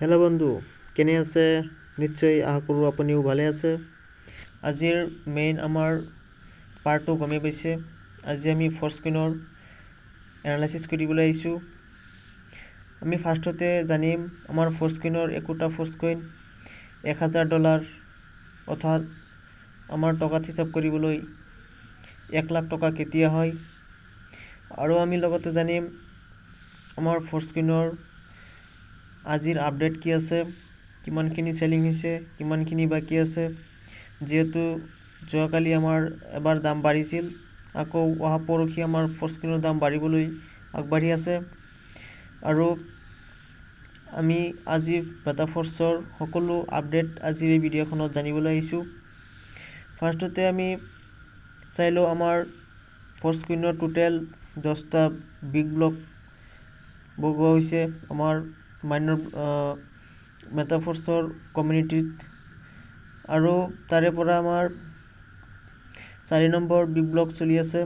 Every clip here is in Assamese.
হেল্ল' বন্ধু, কেনে আছে? নিশ্চয় আশা কৰোঁ আপুনিও ভালে আছে। আজিৰ মেইন আমাৰ পাৰ্টটো গমেই পাইছে। আজি আমি ফ'ৰস্ক্ৰীনৰ এনালাইচিছ কৰিবলৈ আহিছোঁ। আমি ফাৰ্ষ্টতে জানিম আমাৰ ফ'ৰস্ক্ৰীনৰ একোটা ফ'ৰস্ক্ৰীন $1000 অৰ্থাৎ আমাৰ টকাত হিচাপ কৰিবলৈ 1 লাখ টকা কেতিয়া হয়, আৰু আমি লগতে জানিম আমাৰ ফ'ৰস্ক্ৰীনৰ আজিৰ আপডেট কি আছে, কিমানখিনি চেলিং হৈছে, কিমানখিনি বাকী আছে। যিহেতু যোৱাকালি আমাৰ এবাৰ দাম বাঢ়িছিল, আকৌ অহা পৰহি আমাৰ ফ'ৰস্ক্ৰীনৰ দাম বাঢ়িবলৈ আগবাঢ়ি আছে। আৰু আমি আজি মেটাফৰ্চৰ সকলো আপডেট আজিৰ এই ভিডিঅ'খনত জানিবলৈ আহিছোঁ। ফাৰ্ষ্টতে আমি চাই লওঁ আমাৰ ফ'ৰস্ক্ৰীনৰ টোটেল 10টা বিগ ব্লক বগোৱা হৈছে আমাৰ মাইনৰ মেটাফৰ্চৰ কমিউনিটিত, আৰু তাৰে পৰা আমাৰ 4 নম্বৰ বিগ ব্লক চলি আছে।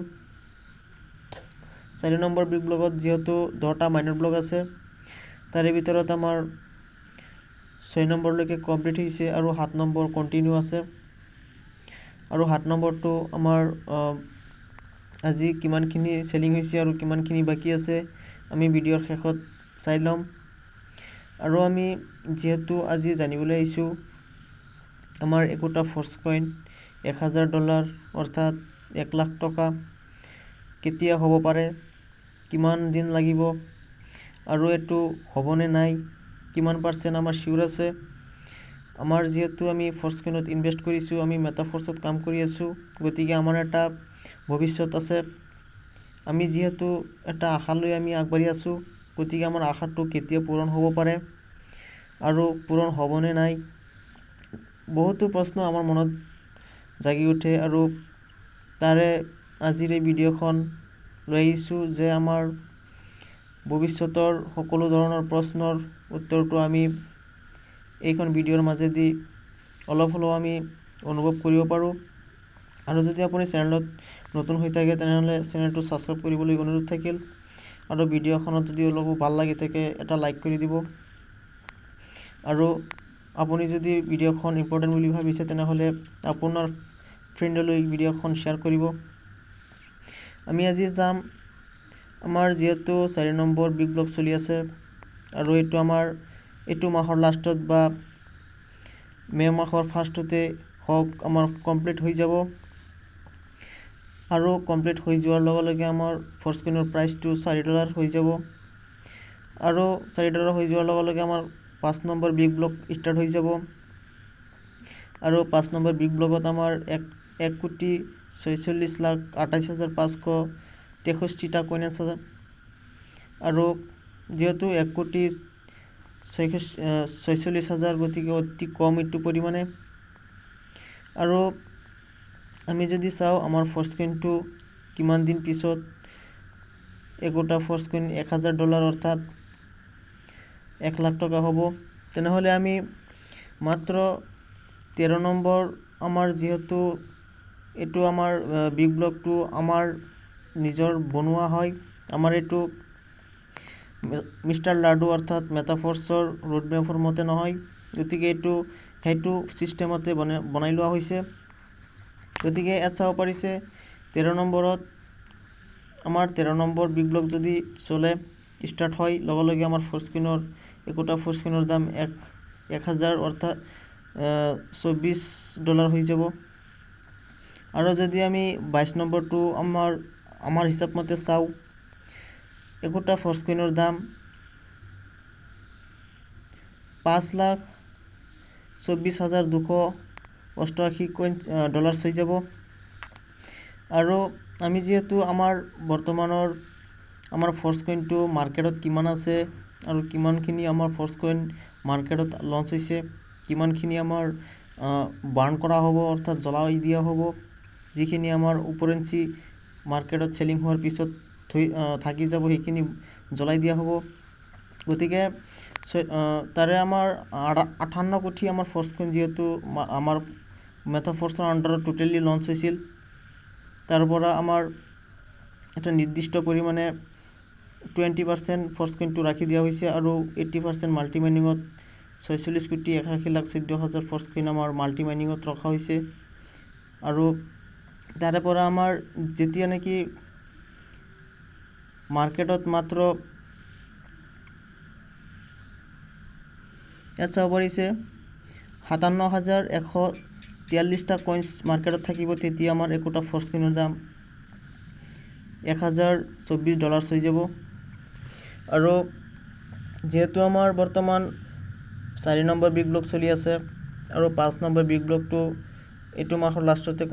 4 নম্বৰ বিগ ব্লকত যিহেতু 10টা মাইনৰ ব্লক আছে, তাৰে ভিতৰত আমাৰ 6 নম্বৰলৈকে কমপ্লিট হৈছে আৰু 7 নম্বৰ কণ্টিনিউ আছে। আৰু 7 নম্বৰটো আমাৰ আজি কিমানখিনি চেলিং হৈছে আৰু কিমানখিনি বাকী আছে আমি ভিডিঅ'ৰ শেষত চাই ল'ম। আৰু আমি যিহেতু আজি জানিবলৈ আহিছোঁ আমাৰ একোটা ফ'ৰস্ক্ৰীন $1000 অৰ্থাৎ 1 লাখ টকা কেতিয়া হ'ব পাৰে, কিমান দিন লাগিব, আৰু এইটো হ'বনে নাই, কিমান % আমাৰ চিয়'ৰ আছে। আমাৰ যিহেতু আমি ফ'ৰস্ক্ৰীনত ইনভেষ্ট কৰিছোঁ, আমি মেটাফৰ্চত কাম কৰি আছোঁ, গতিকে আমাৰ এটা ভৱিষ্যত আছে। আমি যিহেতু এটা আশা লৈ আমি আগবাঢ়ি আছোঁ, গতিকে আমাৰ আশাটো কেতিয়া পূৰণ হ'ব পাৰে আৰু পূৰণ হ'বনে নাই, বহুতো প্ৰশ্ন আমাৰ মনত জাগি উঠে। আৰু তাৰে আজিৰ এই ভিডিঅ'খন লৈ আহিছোঁ যে আমাৰ ভৱিষ্যতৰ সকলো ধৰণৰ প্ৰশ্নৰ উত্তৰটো আমি এইখন ভিডিঅ'ৰ মাজেদি অলপ হ'লেও আমি অনুভৱ কৰিব পাৰোঁ। আৰু যদি আপুনি চেনেলত নতুন হৈ থাকে তেনেহ'লে চেনেলটো ছাবস্ক্ৰাইব কৰিবলৈ অনুৰোধ থাকিল, আৰু ভিডিঅ'খনত যদি অলপো ভাল লাগি থাকে এটা লাইক কৰি দিব। আৰু আপুনি যদি ভিডিঅ'খন ইম্পৰ্টেণ্ট বুলি ভাবিছে তেনেহ'লে আপোনাৰ ফ্ৰেণ্ডলৈ ভিডিঅ'খন শ্বেয়াৰ কৰিব। আমি আজি যাম আমাৰ যিহেতু 4 নম্বৰ বিগ ব্লক চলি আছে, আৰু এইটো মাহৰ লাষ্টত বা মে' মাহৰ ফাৰ্ষ্টতে হওক আমাৰ কমপ্লিট হৈ যাব। আৰু কমপ্লিট হৈ যোৱাৰ লগে লগে আমাৰ ফ'ৰস্ক্ৰীনৰ প্ৰাইচটো $4 হৈ যাব, আৰু $4 হৈ যোৱাৰ লগে লগে আমাৰ 5 নম্বৰ বিগ ব্লক ষ্টাৰ্ট হৈ যাব। আৰু 5 নম্বৰ বিগ ব্লকত আমাৰ 1,46,28,563টা কইন আছে। আৰু যিহেতু 1,46,000 গতিকে অতি কম এইটো পৰিমাণে। আৰু আমি যদি চাওঁ আমাৰ ফ'ৰস্ক্ৰীনটো কিমান দিন পিছত একোটা ফ'ৰস্ক্ৰীন $1000 অৰ্থাৎ 1 লাখ টকা হ'ব, তেনেহ'লে আমি মাত্ৰ 13 নম্বৰ আমাৰ যিহেতু এইটো আমাৰ বিগ ব্লকটো আমাৰ নিজৰ বনোৱা হয়, আমাৰ এইটো মিষ্টাৰ লাডু অৰ্থাৎ মেটাফৰ্চৰ ৰোডমেপৰ মতে নহয়, গতিকে সেইটো ছিষ্টেমতে বনাই লোৱা হৈছে। গতিকে ইয়াত চাব পাৰিছে 13 নম্বৰত আমাৰ 13 নম্বৰ বিগ ব্লক যদি চলে ষ্টাৰ্ট হয়, লগে লগে আমাৰ একোটা ফ'ৰস্ক্ৰীনৰ দাম 1000 অৰ্থাৎ $24 হৈ যাব। আৰু যদি আমি 22 নম্বৰটো আমাৰ হিচাপ মতে চাওঁ, একোটা ফ'ৰস্ক্ৰীনৰ দাম $5,24,288 হৈ যাব। আৰু আমি যিহেতু আমাৰ বৰ্তমানৰ আমাৰ ফ'ৰস্ক্ৰীনটো মাৰ্কেটত কিমান আছে আৰু কিমানখিনি আমাৰ ফ'ৰস্ক্ৰীন মাৰ্কেটত লঞ্চ হৈছে, কিমানখিনি আমাৰ বাৰ্ণ কৰা হ'ব অৰ্থাৎ জ্বলাই দিয়া হ'ব, যিখিনি আমাৰ ওপৰেঞ্চি মাৰ্কেটত চেলিং হোৱাৰ পিছত থাকি যাব সেইখিনি জ্বলাই দিয়া হ'ব। গতিকে তাৰে আমাৰ 58 কোটি আমাৰ ফ'ৰস্ক্ৰীন যিহেতু আমাৰ মেটাফৰ্চৰ আণ্ডাৰত টোটেলি লঞ্চ হৈছিল, তাৰ পৰা আমাৰ এটা নিৰ্দিষ্ট পৰিমাণে 20% ফ'ৰস্ক্ৰীনটো ৰাখি দিয়া হৈছে, আৰু 80% মাল্টিমাইনিঙত 46,81,14,000 ফৰ্চ কইন আমাৰ মাল্টি মাইনিঙত ৰখা হৈছে আৰু তাৰে পৰা আমাৰ যেতিয়া নেকি মাৰ্কেটত মাত্ৰ ইয়াত চাব পাৰিছে 57,143টা কইনছ মাৰ্কেটত থাকিব তেতিয়া আমাৰ একোটা ফৰ্চ কইনৰ দাম $1,024 হৈ যাব আৰু যেহেতু আমাৰ বৰ্তমান 4 নম্বৰ বিগ ব্লক চলি আছে আৰু 5 নম্বৰ বিগ ব্লকটো এইটো মাহৰ লাষ্টতে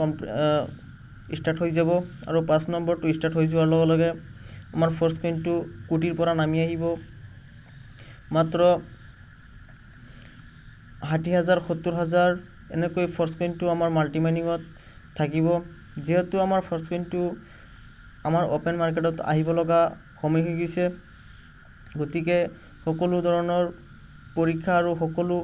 ষ্টাৰ্ট হৈ যাব আৰু 5 নম্বৰটো ষ্টাৰ্ট হৈ যোৱাৰ লগে লগে আমাৰ ফৰ্চ কইনটো কোটিৰ পৰা নামি আহিব মাত্ৰ 60,000 70,000 এনেকৈ ফৰ্চ কইনটো আমাৰ মাল্টি মাইনিঙত থাকিব যেহেতু আমাৰ ফৰ্চ কইনটো আমাৰ অপেন মাৰ্কেটত আহিব লগা সময় হৈ গৈছে গতিকে সকলো ধৰণৰ পৰীক্ষা আৰু সকলো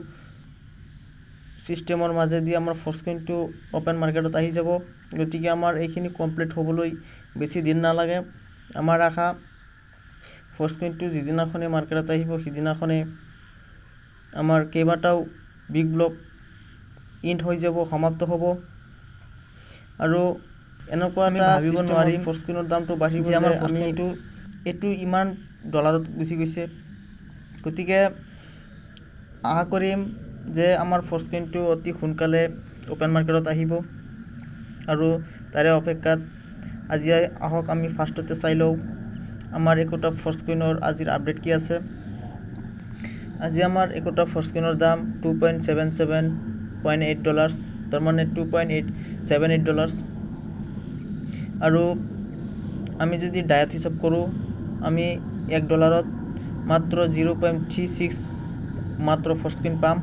সিস্টেমৰ মাজেদি আমাৰ ফৰ্চ কইনটো অপেন মাৰ্কেটত আহি যাব গতিকে আমাৰ এইখিনি কমপ্লিট হ'বলৈ বেছি দিন নালাগে আমাৰ আশা ফৰ্চ কইনটো যিদিনাখনে মাৰ্কেটত আহিব সিদিনাখনে আমাৰ কেইবাটাও বিগ ব্লক ইণ্ট হৈ যাব সমাপ্ত হ'ব আৰু এনেকুৱা আমি ভাবিব নোৱাৰিম ফৰ্চ কইনৰ দামটো বাঢ়িব যে আমি এইটো ইমান ডলাৰত গুচি গৈছে গতিকে আশা কৰিম যে আমাৰ ফৰ্চ কইনটো অতি সোনকালে ওপেন মাৰ্কেটত আহিব আৰু তাৰে অপেক্ষাত আজি আহক আমি ফাৰ্ষ্টতে চাই লওঁ আমাৰ একোটা ফৰ্চ কইনৰ আজিৰ আপডেট কি আছে আজি আমাৰ একোটা ফৰ্চ কইনৰ দাম $2.77.8 তাৰ মানে $2.878 আৰু আমি যদি ডায়েট হিচাপ কৰোঁ আমি $1 মাত্ৰ 0.36 মাত্ৰ ফৰ্চ কইন পাম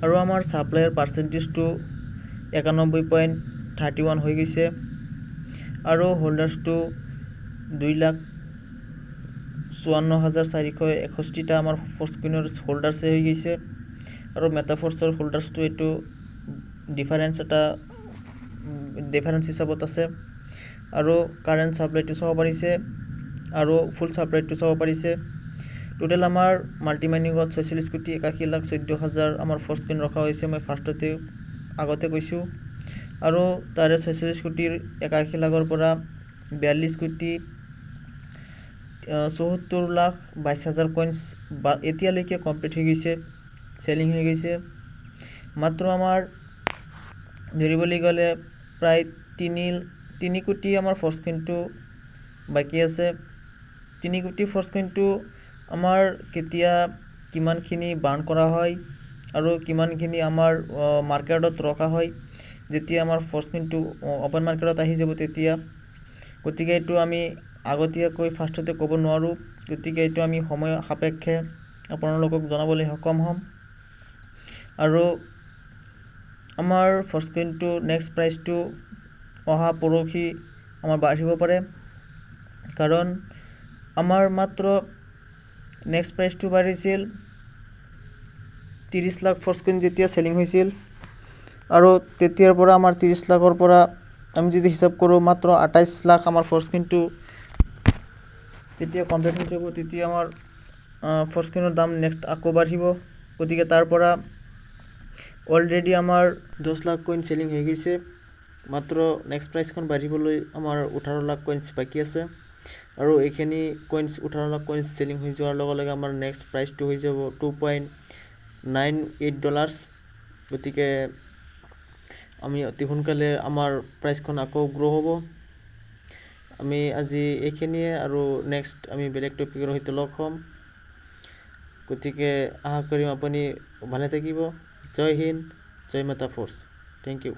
আৰু আমাৰ সাপ্লাইৰ পাৰ্চেণ্টেজটো 91.31 হৈ গৈছে আৰু হোল্ডাৰ্ছটো 2,54,461টা আমাৰ ফৰ্চ কইনৰ হোল্ডাৰ্ছে হৈ গৈছে আৰু মেটাফৰ্চৰ হোল্ডাৰ্ছটো এইটো ডিফাৰেঞ্চ হিচাপত আছে আৰু কাৰেণ্ট সাপ্লাইটো চাব পাৰিছে আৰু ফুল সাপ্লাইটো চাব পাৰিছে টোটেল আমাৰ মাল্টি মাইনিঙত 46,81,14,000 আমাৰ ফৰ্চ কইন ৰখা হৈছে মই ফাৰ্ষ্টতে আগতে কৈছোঁ আৰু তাৰে 46,81,00,000 পৰা 42,74,22,000 কইনছ এতিয়ালৈকে কমপ্লিট হৈ গৈছে চেলিং হৈ গৈছে মাত্ৰ আমাৰ ধৰিবলৈ গ'লে প্ৰায় 3 কোটি আমাৰ ফৰ্চ কইনটো বাকী আছে 3 কোটি ফৰ্চ কইনটো আমাৰ কেতিয়া কিমানখিনি বাৰ্ণ কৰা হয় আৰু কিমানখিনি আমাৰ মাৰ্কেটত ৰখা হয় যেতিয়া আমাৰ ফৰ্চ কইনটো ওপেন মাৰ্কেটত আহি যাব তেতিয়া গতিকে এইটো আমি আগতীয়াকৈ ফাৰ্ষ্টতে ক'ব নোৱাৰোঁ গতিকে এইটো আমি সময় সাপেক্ষে আপোনালোকক জনাবলৈ সক্ষম হ'ম আৰু আমাৰ ফৰ্চ কইনটো নেক্সট প্ৰাইচটো অহা পৰহি আমাৰ বাঢ়িব পাৰে কাৰণ আমাৰ মাত্ৰ নেক্সট প্ৰাইচটো বাঢ়িছিল 30 লাখ ফৰ্চ কইন যেতিয়া চেলিং হৈছিল আৰু তেতিয়াৰ পৰা আমাৰ 30 লাখৰ পৰা আমি যদি হিচাপ কৰোঁ মাত্ৰ 28 লাখ আমাৰ ফৰ্চ কইনটো তেতিয়া কমপ্লিট হৈ যাব তেতিয়া আমাৰ ফৰ্চ কইনৰ দাম নেক্সট আকৌ বাঢ়িব গতিকে তাৰ পৰা অলৰেডি আমাৰ 10 লাখ কইন চেলিং হৈ গৈছে মাত্ৰ নেক্সট প্ৰাইচখন বাঢ়িবলৈ আমাৰ 18 লাখ কইনছ বাকী আছে আৰু এইখিনি কইনছ 18 লাখ কইনছ চেলিং হৈ যোৱাৰ লগে লগে আমাৰ নেক্সট প্ৰাইচটো হৈ যাব $2.98 গতিকে আমি অতি সোনকালে আমাৰ প্ৰাইচখন আকৌ গ্ৰ' হ'ব আমি আজি এইখিনিয়ে আৰু নেক্সট আমি বেলেগ টপিকৰ সৈতে লগ হ'ম গতিকে আশা কৰিম আপুনি ভালে থাকিব জয় হিন্দ জয় মাতা ফৰ্চ থেংক ইউ